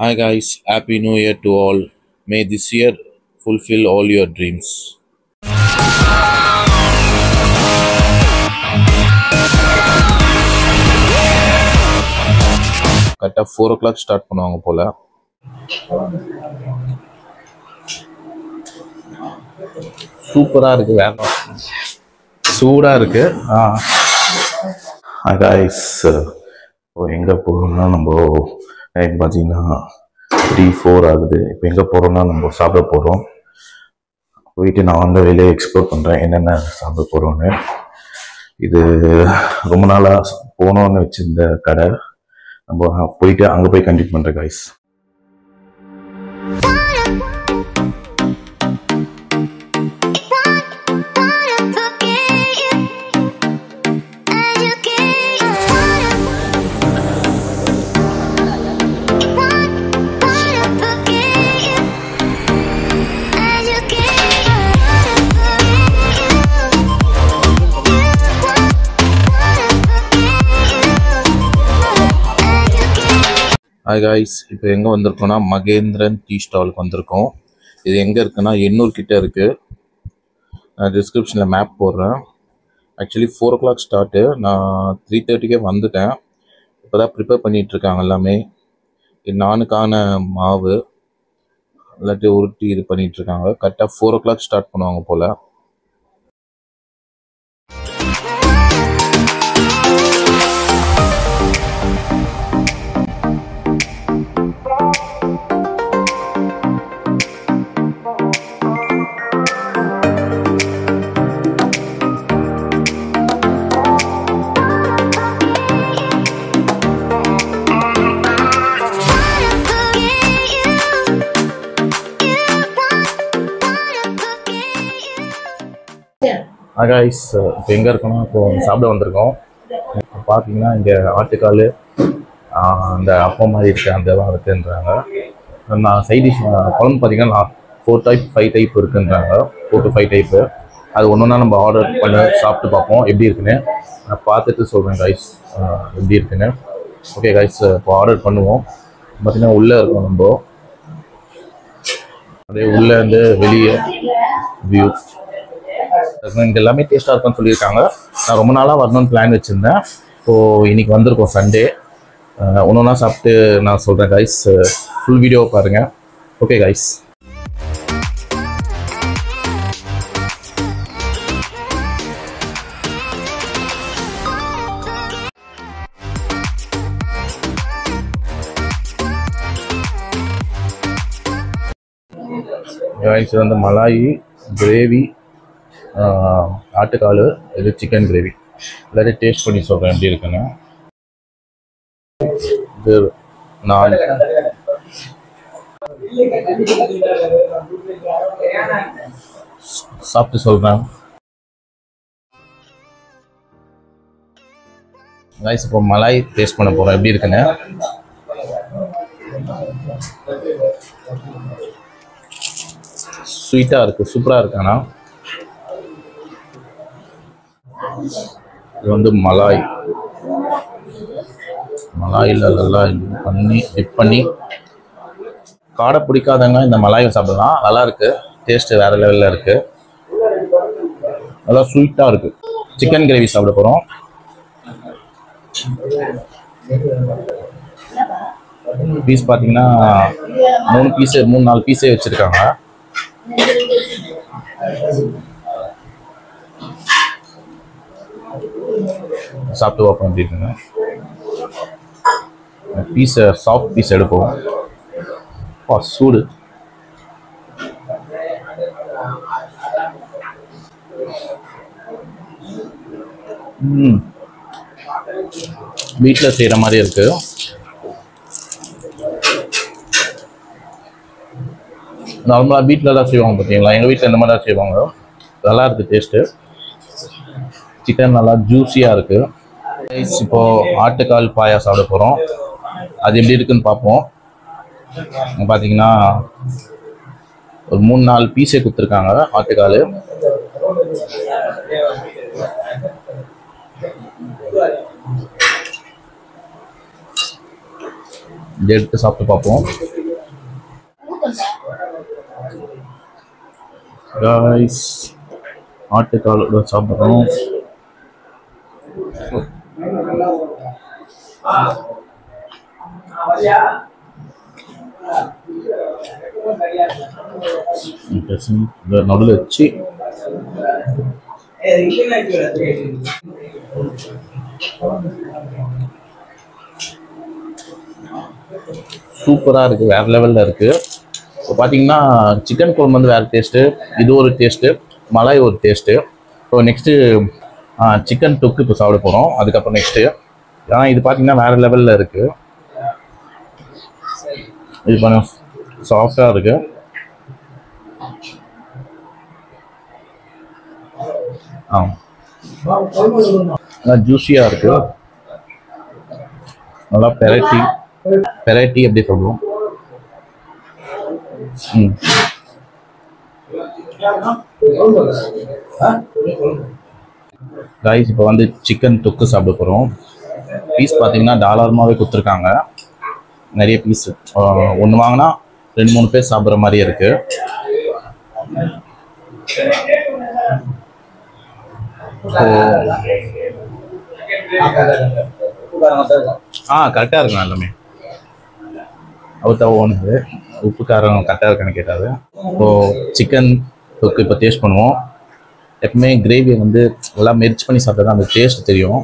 Hi guys, Happy New Year to all. May this year fulfill all your dreams. கரெக்டாக 4 o'clock start பண்ணுவாங்க போல். சூப்பராக இருக்குது, வேற சூடாக இருக்குது. கைஸ், இப்போ எங்கே போகிறோம்னா நம்ம டைம் பார்த்தீங்கன்னா 3-4 ஆகுது. இப்போ எங்கே போகிறோம்னா நம்ம சாப்பிட போகிறோம். போயிட்டு நான் அந்த வேலையை எக்ஸ்ப்ளோர் பண்ணுறேன் என்னென்ன சாப்பிட போகிறோன்னு. இது ரொம்ப நாளாக போகணுன்னு வச்சுருந்த கடை. நம்ம போயிட்டு அங்கே போய் கண்டிப்பாக பண்ணுறேன் கைஸ். ஹாய் காய்ஸ், இப்போ எங்கே வந்திருக்கோன்னா மகேந்திரன் டீ ஸ்டாலுக்கு வந்திருக்கோம். இது எங்கே இருக்குன்னா எண்ணூர் கிட்டே இருக்குது. நான் டிஸ்கிரிப்ஷனில் மேப் போடுறேன். Actually 4 o'clock start. நான் 3:30க்கே வந்துட்டேன். இப்போ தான் ப்ரிப்பேர் பண்ணிகிட்ருக்காங்க எல்லாமே. நானுக்கான மாவு எல்லாத்தையும் உருட்டி இது பண்ணிகிட்ருக்காங்க. கரெக்டாக 4 o'clock ஸ்டார்ட் பண்ணுவாங்க போல். கைஸ், இப்போ எங்கே இருக்கோன்னா இப்போ சாப்பிட வந்திருக்கோம். பார்த்தீங்கன்னா இங்கே ஆட்டுக்கால், அந்த அப்பம் மாதிரி இருக்குது, அதெல்லாம் இருக்குன்றாங்க. நான் சைட் டிஷ் குழம்பு பார்த்தீங்கன்னா 4 type 5 type இருக்குன்றாங்க. 4 to 5 type. அது ஒன்று ஒன்றா நம்ம ஆர்டர் பண்ணி சாப்பிட்டு பார்ப்போம் எப்படி இருக்குன்னு. நான் பார்த்துட்டு சொல்கிறேன் கைஸ் எப்படி இருக்குன்னு. ஓகே கைஸ், இப்போ ஆர்டர் பண்ணுவோம். பார்த்தீங்கன்னா உள்ளே இருக்கோம் நம்ம. அப்படியே உள்ளே இருந்து வெளியே வியூ இங்கே எல்லாமே டேஸ்ட்டாக இருக்குன்னு சொல்லியிருக்காங்க. நான் ரொம்ப நாளாக வரணும்னு பிளான் வச்சுருந்தேன். இப்போது இன்றைக்கி வந்திருக்கோம் சண்டே. ஒன்று ஒன்றா சாப்பிட்டு நான் சொல்கிறேன் கைஸ். ஃபுல் வீடியோவை பாருங்கள். Okay guys. கைஸ், வந்து மலாயி கிரேவி, ஆட்டுக்கால், இது சிக்கன் கிரேவி. எல்லாத்தையும் டேஸ்ட் பண்ணி சொல்கிறேன் எப்படி இருக்குன்னு. இது நான் சாப்பிட்டு சொல்கிறேன் கைஸ். இப்போ மலாய் டேஸ்ட் பண்ண போகிறேன் எப்படி இருக்குன்னு. ஸ்வீட்டாக இருக்குது, சூப்பராக இருக்கு. ஆனால் இது வந்து மலாயில் நல்லா டிப் பண்ணி காடை பிடிக்காதவங்க இந்த மலாயை சாப்பிடலாம். நல்லா இருக்கு, டேஸ்ட்டு வேறு லெவலில் இருக்குது. நல்லா ஸ்வீட்டாக இருக்குது. சிக்கன் கிரேவி சாப்பிட போகிறோம். பீஸ் பார்த்தீங்கன்னா 3-4 பீஸே வச்சுருக்காங்க. சாப்பிட்டு பார்ப்போம் எப்படி இருக்குங்க. பீஸை சாஃப்ட் பீஸ் எடுப்போம். சூடு. வீட்டில் செய்கிற மாதிரி இருக்கு. நார்மலாக வீட்டில் தான் செய்வாங்க பார்த்தீங்களா, எங்கள் வீட்டில் இந்த மாதிரி தான் செய்வாங்க. நல்லா இருக்குது டேஸ்ட்டு. சிக்கன் நல்லா ஜூஸியாக இருக்குது. இப்போது ஆட்டுக்கால் பாயா சாப்பிட போகிறோம். அது எப்படி இருக்குன்னு பார்ப்போம். பார்த்தீங்கன்னா ஒரு 3-4 பீஸே கொடுத்துருக்காங்க ஆட்டுக்கால். இதை எடுத்து சாப்பிட்டு பார்ப்போம். गाइस ஆட்டுக்காலோட சாப்பிடுறோம். நடுவில் வச்சு சூப்பராக இருக்குது, வேறு லெவலில் இருக்குது. இப்போ பார்த்தீங்கன்னா சிக்கன் குழம்பு வந்து வேறு டேஸ்ட்டு, இது ஒரு டேஸ்ட்டு, மலாய் ஒரு டேஸ்ட்டு. இப்போ நெக்ஸ்ட்டு சிக்கன் தொக்கு இப்போ சாப்பிட போகிறோம். அதுக்கப்புறம் நெக்ஸ்ட்டு ஆனால் இது பார்த்தீங்கன்னா வேறு லெவலில் இருக்குது. இது கொஞ்சம் சாஃப்டாக இருக்குது. நல்லா ஜூஸியாக இருக்குது, நல்லா பெரைட்டி எப்படி சொல்லுவோம். गाइस இப்போ வந்து சிக்கன் தொக்கு சாப்பிட போகிறோம். பீஸ் பார்த்தீங்கன்னா டாலரமாகவே கொடுத்துருக்காங்க, நிறைய பீஸ். ஒன்று வாங்கினா 2-3 பேர் சாப்பிட்ற மாதிரி இருக்கு. கரெக்டாக இருக்கும் எல்லாமே. அவத்தாவும் ஒன்று உப்பு காரம் கரெக்டாக இருக்கான்னு கேட்டாது. இப்போது சிக்கன் தொக்கு இப்போ டேஸ்ட் பண்ணுவோம். எப்பவுமே கிரேவியை வந்து எல்லாம் மெரிச் பண்ணி சாப்பிட்டா தான் அந்த டேஸ்ட் தெரியும்.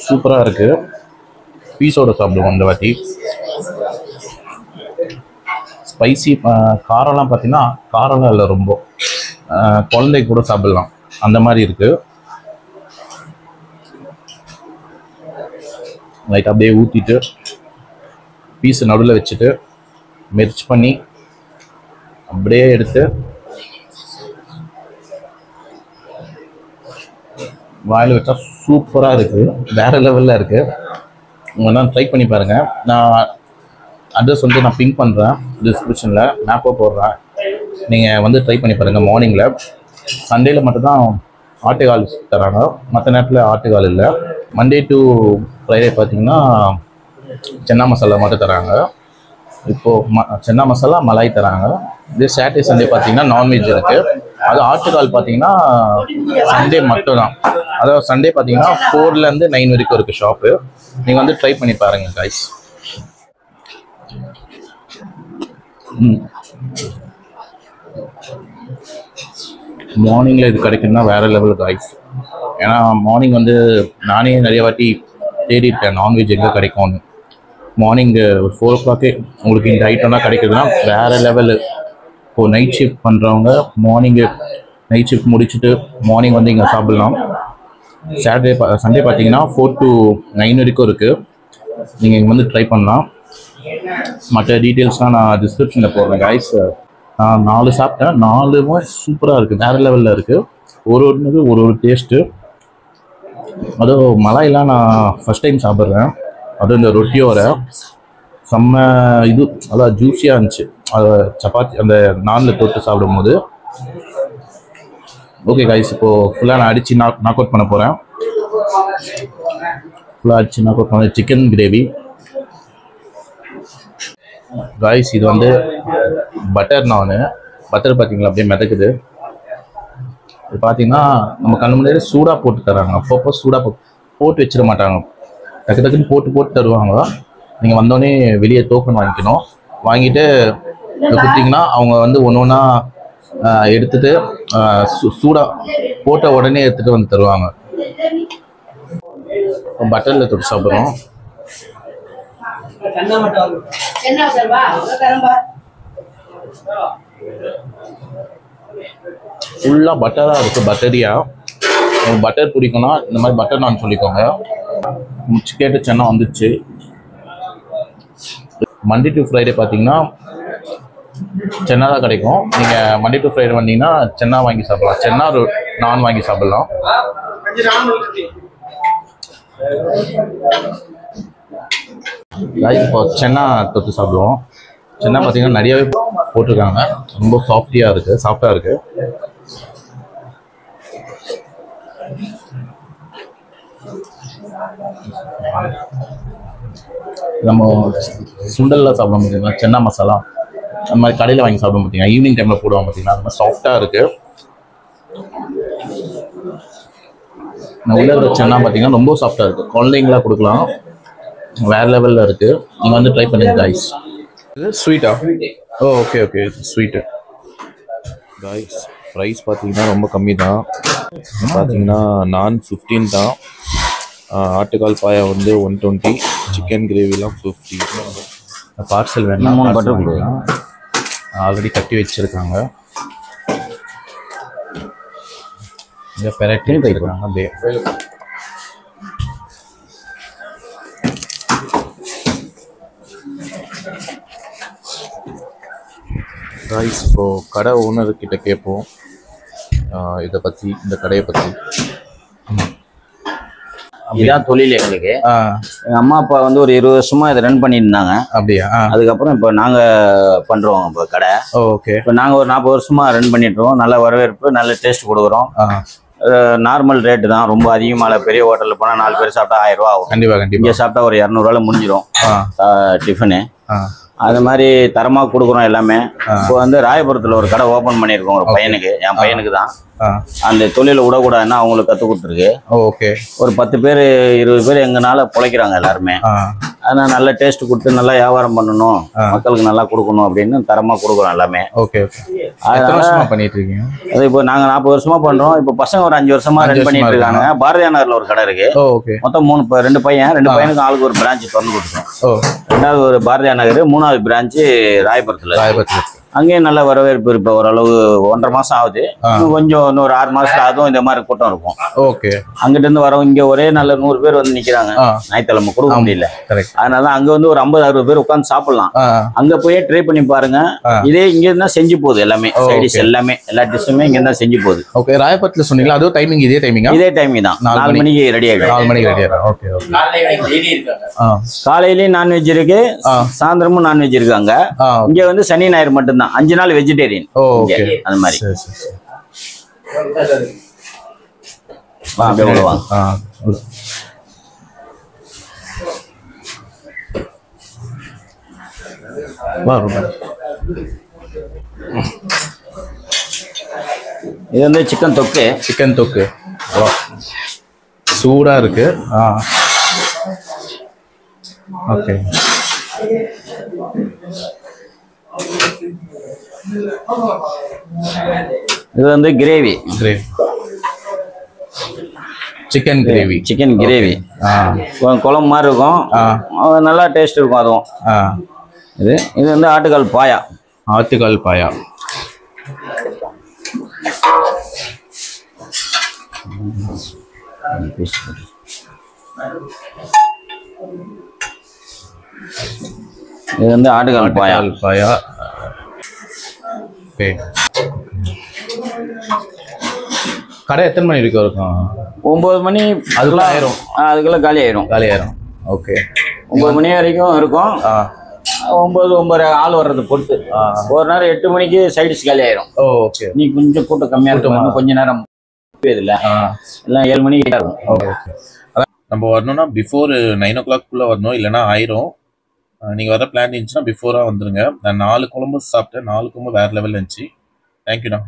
சூப்பராக இருக்குது. பீஸோட சாப்பிடுவோம் இந்த வாட்டி. ஸ்பைசி காரம்லாம் பார்த்தீங்கன்னா காரம்லாம் இல்லை, ரொம்ப குழந்தை கூட சாப்பிடலாம் அந்த மாதிரி இருக்குது. லைட் அப்படியே ஊற்றிட்டு பீஸ் நடுவில் வச்சுட்டு மெர்ச் பண்ணி அப்படியே எடுத்து வாயில் வச்சா சூப்பராக இருக்குது, வேறு லெவலில் இருக்குது. உங்கள் தான் ட்ரை பண்ணி பாருங்கள். நான் அட்ரஸ் வந்து நான் பிங்க் பண்ணுறேன் டிஸ்கிரிப்ஷனில், மேப்போ போடுறேன். நீங்கள் வந்து ட்ரை பண்ணி பாருங்கள். மார்னிங்கில் சண்டேயில் மட்டும்தான் ஆட்டுக்கால் தராங்க, மற்ற நேரத்தில் ஆட்டுக்கால் இல்லை. மண்டே டு ஃப்ரைடே பார்த்தீங்கன்னா சென்னா மசாலா மட்டும் தராங்க. இப்போது சென்னா மசாலா மலாய் தராங்க. இதே சாட்டர்டே சண்டே பார்த்தீங்கன்னா நான்வெஜ் இருக்குது. அது ஆட்டுக்கால் பார்த்தீங்கன்னா சண்டே மட்டும் தான். அதாவது சண்டே பார்த்தீங்கன்னா 4லேருந்து 9 வரைக்கும் இருக்குது ஷாப்பு. நீங்கள் வந்து ட்ரை பண்ணி பாருங்கள் கைஸ். மார்னிங்கில் இது கிடைக்குன்னா வேறு லெவல் கைஸ். ஏன்னா மார்னிங் வந்து நானே நிறைய வாட்டி தேடிட்டேன் நான்வெஜ் எங்கே கிடைக்கும்னு. மார்னிங்கு ஒரு 4 o'clock உங்களுக்கு இந்த ஐட்டம்லாம் கிடைக்குதுன்னா வேறு லெவலு. இப்போது நைட் ஷிஃப்ட் பண்ணுறவங்க மார்னிங்கு நைட் ஷிஃப்ட் முடிச்சுட்டு மார்னிங் வந்து இங்கே சாப்பிட்லாம். சண்டே பார்த்தீங்கன்னா 4 to 9 வரைக்கும் இருக்குது. நீங்கள் இங்கே வந்து ட்ரை பண்ணலாம். மற்ற டீட்டெயில்ஸ்லாம் நான் டிஸ்கிரிப்ஷனில் போடுறேன் கைஸ். நான் 4 சாப்பிட்டேன், 4மே சூப்பராக இருக்குது, வேறு லெவலில் இருக்குது. ஒரு ஒரு டேஸ்ட்டு. அதுவும் மலாயெல்லாம் நான் ஃபஸ்ட் டைம் சாப்பிட்றேன். அதுவும் இந்த ரொட்டியோட செம்ம இது, அதான் ஜூஸியாக இருந்துச்சு. அதை சப்பாத்தி அந்த நானில் தொட்டு சாப்பிடும்போது. ஓகே கைஸ், இப்போது ஃபுல்லாக நான் அடித்து நாக் அவுட் பண்ண போகிறேன். ஃபுல்லாக அடித்து நாக் அவுட் பண்ண சிக்கன் கிரேவி கைஸ். இது வந்து பட்டர் நானு. பட்டர் பார்த்தீங்களா அப்படியே மிதக்குது. இது பார்த்தீங்கன்னா நம்ம கண்ணு முன்னாடி சூடாக போட்டு தராங்க. அப்பப்போ சூடாக போட்டு வச்சிட மாட்டாங்க, டக்கு டக்குன்னு போட்டு தருவாங்க. நீங்கள் வந்தோடனே வெளியே டோக்கன் வாங்கிக்கணும். வாங்கிட்டு கொடுத்தீங்கன்னா அவங்க வந்து ஒன்று ஒன்றா எடுத்துகிட்டு சூடாக போட்ட உடனே எடுத்துகிட்டு வந்து தருவாங்க. பட்டரில் தொட்டு சாப்பிட்றோம். ஃபுல்லாக பட்டராக இருக்குது, பட்டரியாக. உங்களுக்கு பட்டர் பிடிக்கும்னா இந்த மாதிரி பட்டர் நான் சொல்லிக்கோங்க. கேட்டு சென்னா வந்துச்சு. மண்டே டு ஃப்ரைடே பார்த்தீங்கன்னா சென்னா தான் கிடைக்கும். நீங்கள் மண்டே டு ஃப்ரைடே வந்தீங்கன்னா சென்னா வாங்கி சாப்பிடலாம், சென்னா நான் வாங்கி சாப்பிடலாம். இப்போ சென்னா தொட்டு சாப்பிடுவோம். சென்னா பார்த்தீங்கன்னா நிறையவே போட்டிருக்காங்க, ரொம்ப சாஃப்டாக இருக்குது. நம்ம சுண்டலில் சாப்பிட பார்த்தீங்கன்னா சென்னா மசாலா அந்த மாதிரி கடையில் வாங்கி சாப்பிட பார்த்தீங்கன்னா ஈவினிங் டைமில் போடுவாங்க பார்த்தீங்கன்னா அந்த மாதிரி சாஃப்டாக இருக்குது. நான் உள்ள ஒரு சென்னா பார்த்தீங்கன்னா ரொம்ப சாஃப்டாக இருக்குது. குழந்தைங்களா கொடுக்கலாம், வேறு லெவலில் இருக்குது. நீங்கள் வந்து ட்ரை பண்ணுங்க காய்ஸ். இது ஸ்வீட்டா? Oh okay okay, sweet guys. Price பார்த்தீங்கன்னா ரொம்ப கம்மி தான். பார்த்தீங்கன்னா நான் 15 தான். ஆட்டுக்கால் பாயா வந்து 120, சிக்கன் கிரேவிலாம் 50. பார்சல் வேணாம், பட்டர் கொடுக்கலாம். ஆல்ரெடி கட்டி வச்சுருக்காங்க. இங்கே பெரட்டி வச்சுருக்காங்க அப்படியே. ரைஸ் இப்போது கடை ஓனர்கிட்ட கேட்போம் இதை பற்றி, இந்த கடையை பற்றி. இதுதான் தொழில் எங்களுக்கு. எங்கள் அம்மா அப்பா வந்து ஒரு 20 வருஷமா இதை ரன் பண்ணிட்டு இருந்தாங்க. அப்படியா? அதுக்கப்புறம் இப்போ நாங்கள் பண்ணுறோம் இப்போ கடை. ஓகே. இப்போ நாங்கள் ஒரு 40 வருஷமா ரன் பண்ணிட்டுருக்கோம். நல்ல வரவேற்பு, நல்ல டேஸ்ட் கொடுக்குறோம். நார்மல் ரேட்டு தான், ரொம்ப அதிகமாக. பெரிய ஹோட்டலில் போனால் 4 பேர் சாப்பிட்டா 1000 ரூபா ஆகும். கண்டிப்பாக. இங்கே சாப்பிட்டா ஒரு 200 முடிஞ்சிடும் டிஃபனு. அது மாதிரி தரமாக கொடுக்குறோம் எல்லாமே. இப்போ வந்து ராயபுரத்தில் ஒரு கடை ஓப்பன் பண்ணியிருக்கோம் ஒரு பையனுக்கு, என் பையனுக்கு தான். அந்த தொழிலை விடக்கூடாதுன்னா அவங்களுக்கு கற்றுக் கொடுத்துருக்கு. ஓகே. ஒரு 10 பேர் 20 பேர் எங்கனால பிழைக்கிறாங்க எல்லாருமே. அதனால் நல்ல டேஸ்ட் கொடுத்து நல்லா வியாபாரம் பண்ணணும், மக்களுக்கு நல்லா கொடுக்கணும் அப்படின்னு தரமாக கொடுக்குறோம் எல்லாமே. Okay okay. அதனால பண்ணிட்டு இருக்கீங்க? அது இப்போ நாங்கள் 40 வருஷமா பண்ணுறோம். இப்போ பசங்க ஒரு 5 வருஷமா ரன் பண்ணிட்டு இருக்காங்க. பாரதியா நகரில் ஒரு கடை இருக்கு. மொத்தம் 2 பையனுக்கு ஆளுக்கு ஒரு பிரான்ச்சு திறந்து கொடுத்துருக்கோம். 2வது ஒரு பாரதியா நகர், 3வது பிரான்ச்சு ராயபுரத்தில். அங்கேயும் நல்ல வரவேற்பு. இப்போ ஓரளவு 1.5 மாசம் ஆகுது. கொஞ்சம் இன்னொரு 6 மாசத்துல அதுவும் இந்த மாதிரி கூட்டம் இருக்கும். ஓகே. அங்கிட்ட இருந்து வரவங்க இங்க ஒரே நல்ல 100 பேர் வந்து நிக்கிறாங்க. ஞாயிற்றுக்கிழமை கொடுக்க முடியல. அதனால அங்க வந்து ஒரு 50-60 பேர் உட்காந்து சாப்பிடலாம். அங்க போய் ட்ரை பண்ணி பாருங்க. இதே இங்க இருந்தா செஞ்சு போகுது எல்லாமே. சைடிஷ் எல்லாமே, எல்லா டிஷ்ஷுமே இங்க இருந்தா செஞ்சு போகுது. ஓகே. ராயபுரத்துல சொன்னீங்களா? அதுவும் டைமிங் இதே டைமிங் தான். 4 மணிக்கு ரெடி ஆகிடும். 4 மணிக்கு ரெடி ஆகிடும். Okay okay. காலையிலயும் நான்வெஜ் இருக்கு, சாயந்தரமும் நான்வெஜ் இருக்காங்க. இங்க வந்து சனி ஞாயிறு மட்டும்தான். 5 நாள் வெஜிடேரியன். அந்த மாதிரி. இது வந்து சிக்கன் தொக்கு. சிக்கன் தொக்கு சூடா இருக்கு. ஓகே. இது வந்து gravy. Chicken gravy. Chicken gravy குழம்பு மாதிரி இருக்கும். நல்லா டேஸ்ட் இருக்கும் அதுவும். இது வந்து ஆட்டுக்கால் பாயா. ஆட்டுக்கால் பாயா. இது வந்து ஆட்டுக்கால் பாயா. பாயா. கடை எத்தனை மணி வரைக்கும் இருக்கும்? 9 மணி. அதுக்குள்ள ஆயிரும். அதுக்குள்ள காலி ஆயிரும். ஓகே. 9 மணி வரைக்கும் இருக்கும். 9-9 ஆள் வர்றது பொறுத்து. ஒரு நேரம் 8 மணிக்கு சைடிஷ் காலி ஆயிரும். ஓகே. நீ கொஞ்சம் கூட்டம் கம்மியா இருக்கும், கொஞ்ச நேரம் இல்ல, எல்லாம் 7 மணிக்கு இருக்கும். ஓகே. நம்ம வரணும்னா பிஃபோர் 9 o'clock வரணும், இல்லைன்னா ஆயிரும். நீங்க வர பிளான் இருந்துச்சுன்னா பிஃபோரா வந்துருங்க. நான் 4 குழம்பு சாப்பிட்டேன். 4 குழம்பு வேற லெவல் இருந்துச்சு. தேங்க்யூண்ணா.